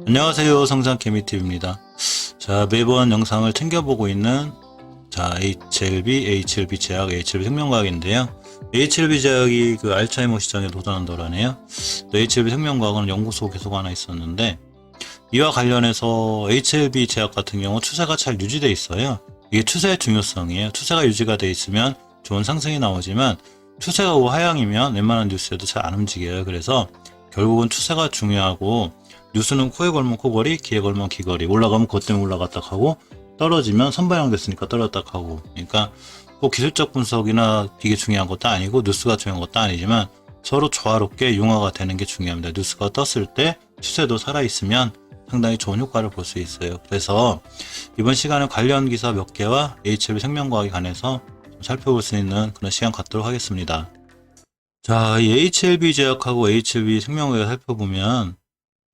안녕하세요, 성장개미TV입니다. 자, 매번 영상을 챙겨보고 있는 HLB 제약, HLB 생명과학인데요. HLB 제약이 그 알츠하이머 시장에 도전한다라네요. HLB 생명과학은 연구소 계속 하나 있었는데, 이와 관련해서 HLB 제약 같은 경우 추세가 잘 유지되어 있어요. 이게 추세의 중요성이에요. 추세가 유지가 되어 있으면 좋은 상승이 나오지만, 추세가 우하향이면 웬만한 뉴스에도 잘 안 움직여요. 그래서 결국은 추세가 중요하고, 뉴스는 코에 걸면 코걸이, 귀에 걸면 귀걸이. 올라가면 그것 때문에 올라갔다 하고, 떨어지면 선반영 됐으니까 떨어졌다 하고. 그러니까 꼭 기술적 분석이나 이게 중요한 것도 아니고 뉴스가 중요한 것도 아니지만 서로 조화롭게 융화가 되는 게 중요합니다. 뉴스가 떴을 때 추세도 살아있으면 상당히 좋은 효과를 볼 수 있어요. 그래서 이번 시간에 관련 기사 몇 개와 HLB 생명과학에 관해서 좀 살펴볼 수 있는 그런 시간 갖도록 하겠습니다. 자, 이 HLB 제약하고 HLB 생명과학을 살펴보면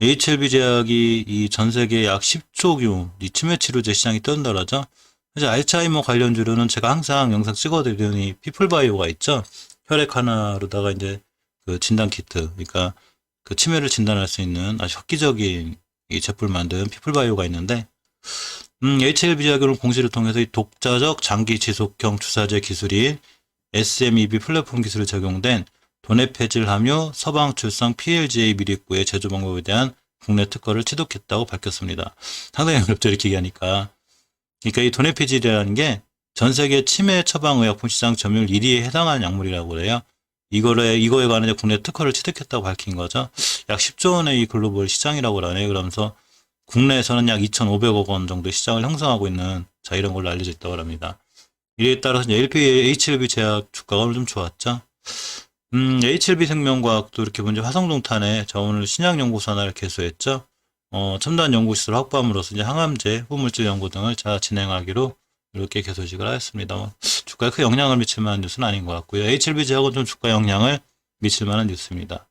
HLB 제약이 이 전 세계 약 10조 규모 이 치매 치료제 시장이 뜬다라죠. 이제 알츠하이머 관련주로는 제가 항상 영상 찍어드리는 이 피플바이오가 있죠. 혈액 하나로다가 이제 그 진단 키트, 그러니까 그 치매를 진단할 수 있는 아주 획기적인 이 제품을 만든 피플바이오가 있는데, HLB 제약은 공시를 통해서 이 독자적 장기 지속형 주사제 기술인 SMEB 플랫폼 기술이 적용된 도네페질 함유 서방출성 PLGA 미립구의 제조 방법에 대한 국내 특허를 취득했다고 밝혔습니다. 상당히 어렵죠, 이렇게 얘기하니까. 그러니까 이 도네페질이라는 게 전 세계 치매 처방의약품 시장 점유율 1위에 해당하는 약물이라고 그래요. 이거에 관해 국내 특허를 취득했다고 밝힌 거죠. 약 10조 원의 이 글로벌 시장이라고 그러네요. 그러면서 국내에서는 약 2,500억 원 정도 시장을 형성하고 있는 이런 걸로 알려져 있다고 합니다. 이에 따라서 HLB 제약 주가가 오늘 좀 좋았죠. HLB 생명과학도 이렇게 문제 화성동탄에 오늘 신약연구소 하나를 개소했죠. 첨단 연구시설 확보함으로써 이제 항암제, 후물질 연구 등을 진행하기로 이렇게 개소식을 하였습니다. 주가에 큰 영향을 미칠 만한 뉴스는 아닌 것 같고요. HLB 제약은 좀 주가 영향을 미칠 만한 뉴스입니다.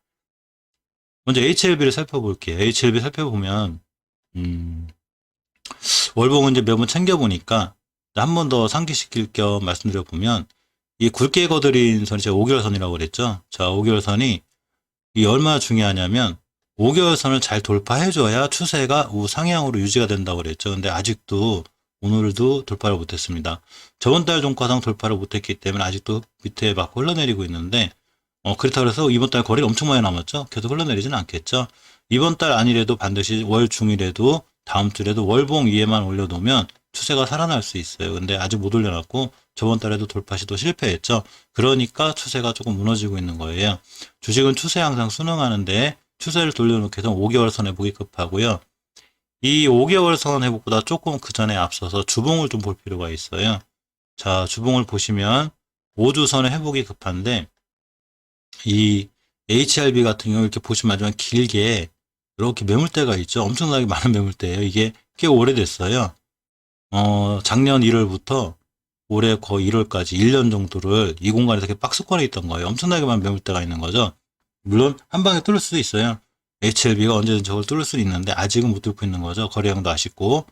먼저 HLB를 살펴볼게요. HLB 살펴보면, 월봉은 이제 매번 챙겨보니까 한 번 더 상기시킬 겸 말씀드려보면, 이 굵게 거드린 선이 제가 5개월선이라고 그랬죠. 자, 5개월선이 이 얼마나 중요하냐면 5개월선을 잘 돌파해줘야 추세가 우상향으로 유지가 된다고 그랬죠. 근데 아직도 오늘도 돌파를 못했습니다. 저번 달 종가상 돌파를 못했기 때문에 아직도 밑에 막 흘러내리고 있는데, 그렇다고 해서 이번 달 거래가 엄청 많이 남았죠. 계속 흘러내리지는 않겠죠. 이번 달 아니래도 반드시 월 중이래도 다음 주에도 월봉 위에만 올려놓으면 추세가 살아날 수 있어요. 근데 아직 못 올려놨고 저번 달에도 돌파 시도 실패했죠. 그러니까 추세가 조금 무너지고 있는 거예요. 주식은 추세 항상 순응하는데 추세를 돌려놓기 위해서 5개월 선 회복이 급하고요. 이 5개월 선 회복보다 조금 그 전에 앞서서 주봉을 좀 볼 필요가 있어요. 자, 주봉을 보시면 5주선의 회복이 급한데 이 HRB 같은 경우 이렇게 보시면 마지막 길게 이렇게 매물대가 있죠. 엄청나게 많은 매물대예요. 이게 꽤 오래됐어요. 작년 1월부터 올해 거의 1월까지 1년 정도를 이 공간에서 이렇게 박스권에 있던 거예요. 엄청나게 많은 매물대가 있는 거죠. 물론 한 방에 뚫을 수도 있어요. HLB가 언제든 저걸 뚫을 수는 있는데 아직은 못 뚫고 있는 거죠. 거래량도 아쉽고.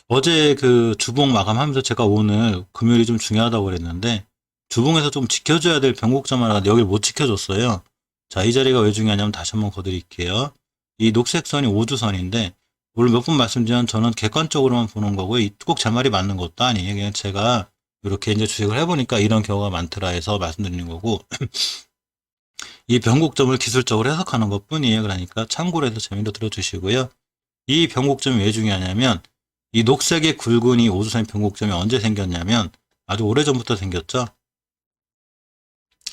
어제 그 주봉 마감하면서 제가 오늘 금요일이 좀 중요하다고 그랬는데 주봉에서 좀 지켜줘야 될 변곡점 하나가 여기를 못 지켜줬어요. 자, 이 자리가 왜 중요하냐면 다시 한번 거드릴게요. 이 녹색 선이 5주선인데 오늘 몇 번 말씀드린 저는 객관적으로만 보는 거고요. 꼭 제 말이 맞는 것도 아니에요. 그냥 제가 이렇게 이제 주식을 해보니까 이런 경우가 많더라 해서 말씀드리는 거고 이 변곡점을 기술적으로 해석하는 것 뿐이에요. 그러니까 참고로 해서 재미로 들어주시고요. 이 변곡점이 왜 중요하냐면 이 녹색의 굵은 이 5주선의 변곡점이 언제 생겼냐면 아주 오래전부터 생겼죠.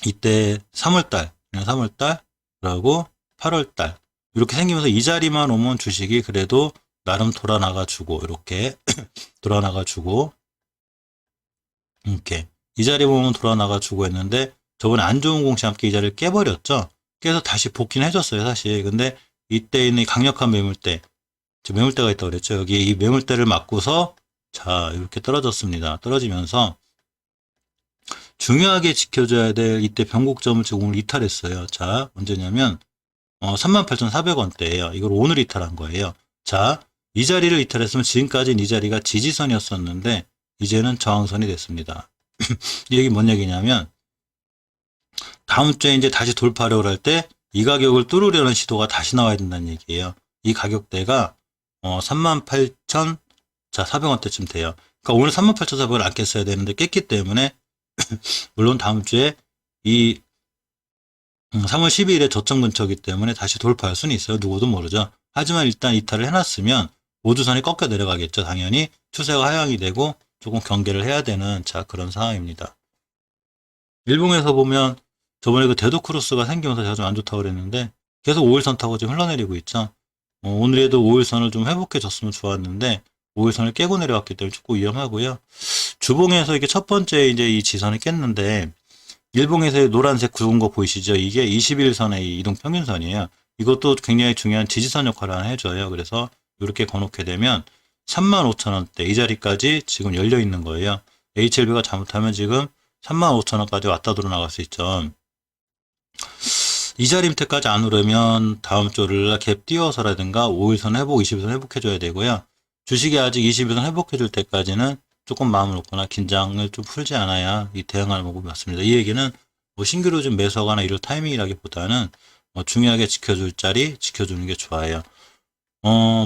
이때 3월달, 그리고 8월달 이렇게 생기면서 이 자리만 오면 주식이 그래도 나름 돌아나가주고 이렇게 돌아나가주고 이렇게 이 자리 보면 돌아나가주고 했는데 저번에 안 좋은 공시 함께 이 자리를 깨버렸죠. 깨서 다시 복귀는 해줬어요 사실. 근데 이때 있는 강력한 매물대, 매물대가 있다고 그랬죠. 여기 이 매물대를 맞고서 자 이렇게 떨어졌습니다. 떨어지면서 중요하게 지켜줘야 될 이때 변곡점을 지금 오늘 이탈했어요. 자 언제냐면 38,400원대예요. 이걸 오늘 이탈한 거예요. 자, 이 자리를 이탈했으면 지금까지는 이 자리가 지지선이었었는데 이제는 저항선이 됐습니다. 이 얘기 뭔 얘기냐면 다음 주에 이제 다시 돌파력을 할 때 이 가격을 뚫으려는 시도가 다시 나와야 된다는 얘기예요. 이 가격대가 38,400원대쯤 돼요. 그러니까 오늘 38,400원 안 깼어야 되는데 깼기 때문에 물론 다음 주에 이 3월 12일에 저점 근처이기 때문에 다시 돌파할 수는 있어요. 누구도 모르죠. 하지만 일단 이탈을 해놨으면 우주선이 꺾여 내려가겠죠. 당연히 추세가 하향이 되고 조금 경계를 해야 되는 그런 상황입니다. 일봉에서 보면 저번에 그 데도크루스가 생기면서 제가 좀 안 좋다고 그랬는데 계속 5일선 타고 지금 흘러내리고 있죠. 오늘에도 5일선을 좀 회복해 줬으면 좋았는데 5일선을 깨고 내려왔기 때문에 조금 위험하고요. 주봉에서 이게 첫 번째 이제 이 지선을 깼는데 일봉에서의 노란색 굵은 거 보이시죠? 이게 21선의 이동 평균선이에요. 이것도 굉장히 중요한 지지선 역할을 하나 해줘요. 그래서 이렇게 거놓게 되면 35,000원대 이 자리까지 지금 열려 있는 거예요. HLB가 잘못하면 지금 35,000원까지 왔다 들어 나갈 수 있죠. 이 자리 밑에까지 안 오르면 다음 주를 갭 띄워서라든가 5일선 회복, 20일선 회복해줘야 되고요. 주식이 아직 20일선 회복해줄 때까지는 조금 마음을 놓거나 긴장을 좀 풀지 않아야 이 대응하는 방법이 맞습니다. 이 얘기는 뭐 신규로 좀 매수하거나 이럴 타이밍이라기보다는 중요하게 지켜줄 자리 지켜주는 게 좋아요.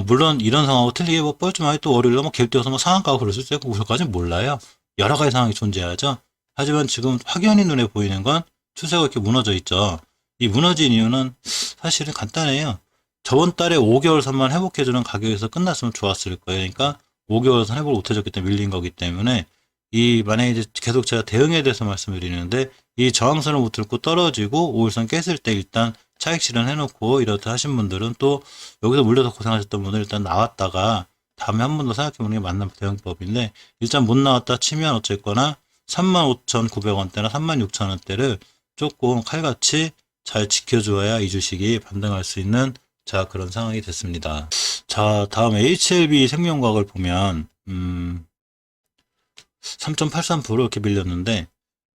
물론 이런 상황하고 틀리게 뭐 뻘쭘하게 또 월요일에 뭐 갭 띄워서 뭐 상한가고 그럴 수도 있고 그것까지는 몰라요. 여러 가지 상황이 존재하죠. 하지만 지금 확연히 눈에 보이는 건 추세가 이렇게 무너져 있죠. 이 무너진 이유는 사실은 간단해요. 저번 달에 5개월선만 회복해주는 가격에서 끝났으면 좋았을 거예요. 그러니까 5개월선 회복을 못해줬기 때문에 밀린 거기 때문에 만약에 이제 계속 제가 대응에 대해서 말씀드리는데 이 저항선을 못 들고 떨어지고 5일선 깼을 때 일단 차익 실현해놓고 이렇다 하신 분들은 또 여기서 물려서 고생하셨던 분들 일단 나왔다가 다음에 한 번 더 생각해보는 게 맞는 대응법인데 일단 못 나왔다 치면 어쨌거나 35,900원대나 36,000원대를 조금 칼같이 잘 지켜줘야 이 주식이 반등할 수 있는 그런 상황이 됐습니다. 다음 HLB 생명과학을 보면 3.83% 이렇게 밀렸는데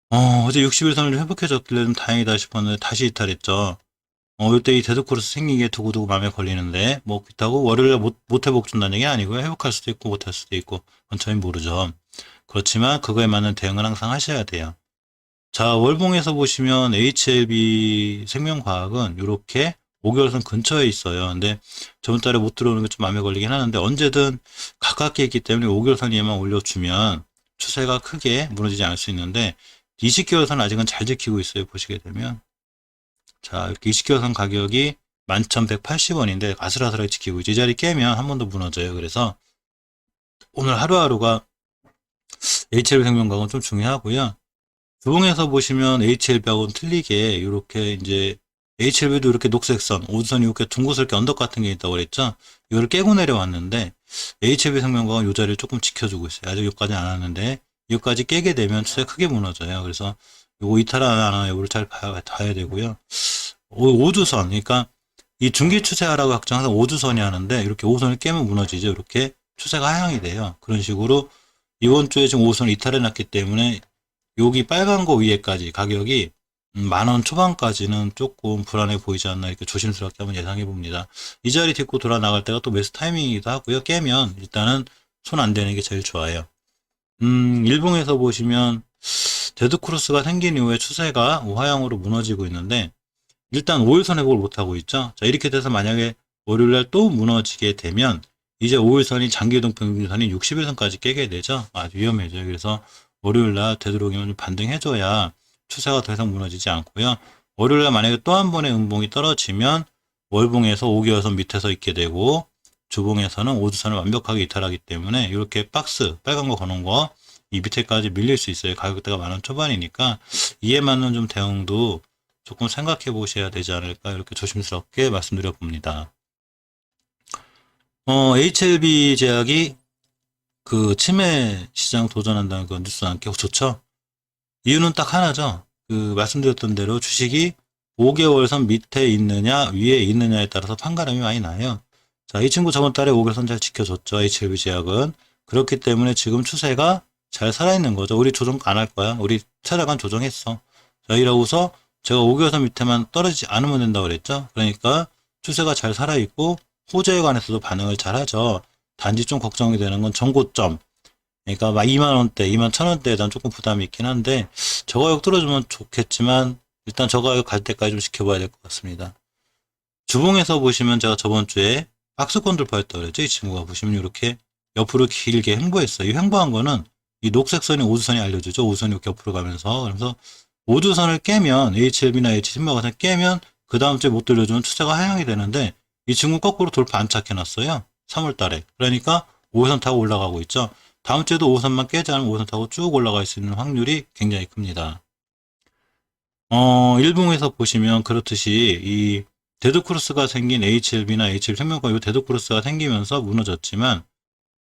어제 60일선을 회복해줬길래 좀 다행이다 싶었는데 다시 이탈했죠. 이때 이 데드크로스 생긴 게 두고두고 마음에 걸리는데 뭐 그렇다고 월요일에 못 회복 준다는 얘기 아니고요. 회복할 수도 있고 못할 수도 있고 그건 저희 모르죠. 그렇지만 그거에 맞는 대응을 항상 하셔야 돼요. 월봉에서 보시면 HLB 생명과학은 이렇게 5개월선 근처에 있어요. 근데 저번 달에 못 들어오는 게 좀 마음에 걸리긴 하는데 언제든 가깝게 있기 때문에 5개월선 위에만 올려주면 추세가 크게 무너지지 않을 수 있는데 20개월선 아직은 잘 지키고 있어요. 보시게 되면 이렇게 20개월선 가격이 11,180원인데 아슬아슬하게 지키고 있죠. 이 자리 깨면 한 번 더 무너져요. 그래서 오늘 하루하루가 HLB 생명과학은 좀 중요하고요. 주봉에서 보시면 HLB하고는 틀리게 이렇게 이제 HLB도 이렇게 녹색선, 오선이 이렇게 둥그스럽게 언덕 같은 게 있다고 그랬죠. 이거를 깨고 내려왔는데 HLB 생명과학은 이 자리를 조금 지켜주고 있어요. 아직 여기까지 안 왔는데 여기까지 깨게 되면 추세 크게 무너져요. 그래서 이거 이탈 안 하나 여부를 잘 봐야 되고요. 5주선, 그러니까 이 중기 추세하라고 항상 5주선이 하는데 이렇게 5선을 깨면 무너지죠. 이렇게 추세가 하향이 돼요. 그런 식으로 이번 주에 지금 5선을 이탈해 놨기 때문에 여기 빨간 거 위에까지 가격이 10,000원 초반까지는 조금 불안해 보이지 않나 이렇게 조심스럽게 한번 예상해 봅니다. 이 자리 딛고 돌아 나갈 때가 또 매수 타이밍이기도 하고요. 깨면 일단은 손 안 대는 게 제일 좋아요. 일봉에서 보시면 데드크로스가 생긴 이후에 추세가 우하향으로 무너지고 있는데 일단 5일선 회복을 못하고 있죠. 이렇게 돼서 만약에 월요일날 또 무너지게 되면 이제 5일선이 장기이동 평균선이 60일선까지 깨게 되죠. 아주 위험해져요. 그래서 월요일날 되도록이면 좀 반등해줘야 추세가 더 이상 무너지지 않고요. 월요일날 만약에 또 한 번의 음봉이 떨어지면 월봉에서 5개월선 밑에서 있게 되고 주봉에서는 5주선을 완벽하게 이탈하기 때문에 이렇게 박스 빨간 거 거는 거 이 밑에까지 밀릴 수 있어요. 가격대가 10,000원 초반이니까 이에 맞는 좀 대응도 조금 생각해 보셔야 되지 않을까 이렇게 조심스럽게 말씀드려 봅니다. HLB 제약이 그 치매 시장 도전한다는 그 뉴스 안 깨고 좋죠? 이유는 딱 하나죠. 말씀드렸던 대로 주식이 5개월선 밑에 있느냐 위에 있느냐에 따라서 판가름이 많이 나요. 이 친구 저번 달에 5개월선 잘 지켜줬죠. HLB 제약은. 그렇기 때문에 지금 추세가 잘 살아있는 거죠. 우리 조정 안 할 거야. 우리 차량간 조정했어. 이러고서 제가 5개월선 밑에만 떨어지지 않으면 된다고 그랬죠. 그러니까 추세가 잘 살아있고 호재에 관해서도 반응을 잘 하죠. 단지 좀 걱정이 되는 건 전고점 그러니까 막 2만 원대, 2만 1,000원대에 대한 조금 부담이 있긴 한데 저 가격 뚫어주면 좋겠지만 일단 저 가격 갈 때까지 좀 지켜봐야 될 것 같습니다. 주봉에서 보시면 제가 저번 주에 박스권 돌파했다고 그랬죠. 이 친구가 보시면 이렇게 옆으로 길게 횡보했어요. 이 횡보한 거는 이 녹색 선이 오주선이 알려주죠. 오주선이 이렇게 옆으로 가면서. 그래서 오주선을 깨면 HLB나 H신마가 깨면 그 다음 주에 못 돌려주면 추세가 하향이 되는데 이 친구 거꾸로 돌파 안착해놨어요. 3월 달에. 그러니까 5선 타고 올라가고 있죠. 다음 주에도 5선만 깨지 않으면 5선 타고 쭉 올라갈 수 있는 확률이 굉장히 큽니다. 일봉에서 보시면 그렇듯이 이 데드크로스가 생긴 HLB나 HL생명과 이 데드크로스가 생기면서 무너졌지만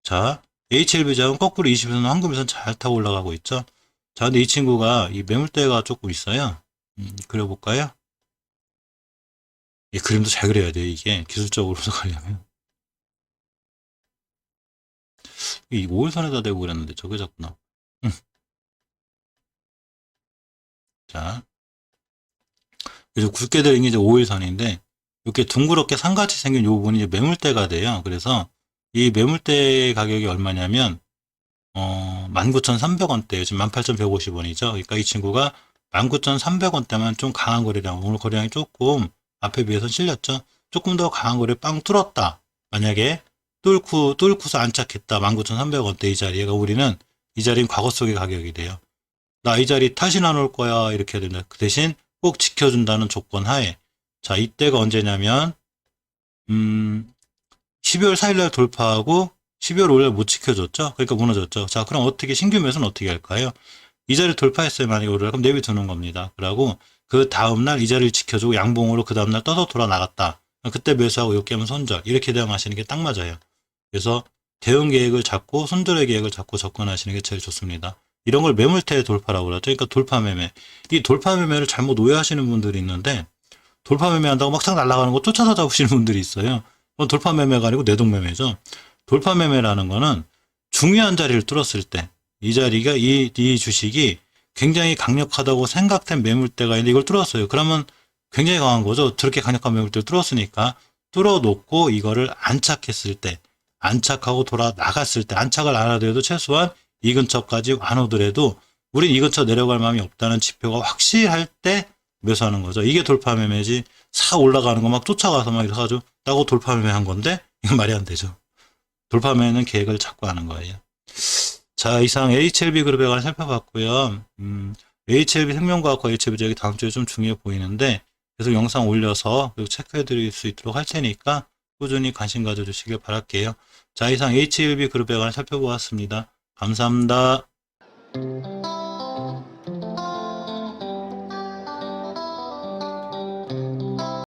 자 HLB 자은 거꾸로 20선 황금선 잘 타고 올라가고 있죠. 자 근데 이 친구가 이 매물대가 조금 있어요. 그려볼까요? 이 그림도 잘 그려야 돼요. 이게 기술적으로 해석하려면 이 5일선에다 대고 그랬는데 저게 자꾸 나. 자 그래서 굵게 들린 게 이제 5일선인데 이렇게 둥그렇게 산같이 생긴 요 부분이 이제 매물대가 돼요. 그래서 이 매물대 가격이 얼마냐면 19,300원대예요. 지금 18,150원이죠. 그러니까 이 친구가 19,300원대만 좀 강한 거래량, 오늘 거래량이 조금 앞에 비해서 실렸죠. 조금 더 강한 거래 빵 뚫었다. 만약에 뚫고서 안착했다. 19,300원대 이 자리에 우리는 이 자리는 과거 속의 가격이 돼요. 나 이 자리 다시 나눌 거야. 이렇게 해야 된다. 그 대신 꼭 지켜준다는 조건 하에. 자, 이때가 언제냐면 12월 4일날 돌파하고 12월 5일 못 지켜줬죠. 그러니까 무너졌죠. 자, 그럼 어떻게 신규 매수는 어떻게 할까요? 이 자리 돌파했어요. 만약에 오르락 그럼 내비두는 겁니다. 그러고 그 다음날 이 자리를 지켜주고 양봉으로 그 다음날 떠서 돌아 나갔다. 그때 매수하고 이렇게 하면 손절. 이렇게 대응하시는 게 딱 맞아요. 그래서 대응 계획을 잡고 손절의 계획을 잡고 접근하시는 게 제일 좋습니다. 이런 걸 매물대 돌파라고 그러죠. 그러니까 돌파 매매. 이 돌파 매매를 잘못 오해하시는 분들이 있는데 돌파 매매 한다고 막상 날아가는 거 쫓아서 잡으시는 분들이 있어요. 그건 돌파 매매가 아니고 내동 매매죠. 돌파 매매라는 거는 중요한 자리를 뚫었을 때 이 자리가 이 주식이 굉장히 강력하다고 생각된 매물대가 있는데 이걸 뚫었어요. 그러면 굉장히 강한 거죠. 저렇게 강력한 매물대를 뚫었으니까 뚫어놓고 이거를 안착했을 때 안착하고 돌아 나갔을 때 안착을 안 하더라도 최소한 이 근처까지 안 오더라도 우린 이 근처 내려갈 마음이 없다는 지표가 확실할 때 매수하는 거죠. 이게 돌파 매매지 사 올라가는 거 막 쫓아가서 막 이래가지고 나고 돌파 매매한 건데 이건 말이 안 되죠. 돌파 매매는 계획을 잡고 하는 거예요. 자, 이상 HLB 그룹에 관해 살펴봤고요. HLB 생명과학과 HLB 제약이 다음 주에 좀 중요해 보이는데 계속 영상 올려서 그리고 체크해 드릴 수 있도록 할 테니까 꾸준히 관심 가져주시길 바랄게요. 자, 이상 HLB 그룹에 관해 살펴보았습니다. 감사합니다.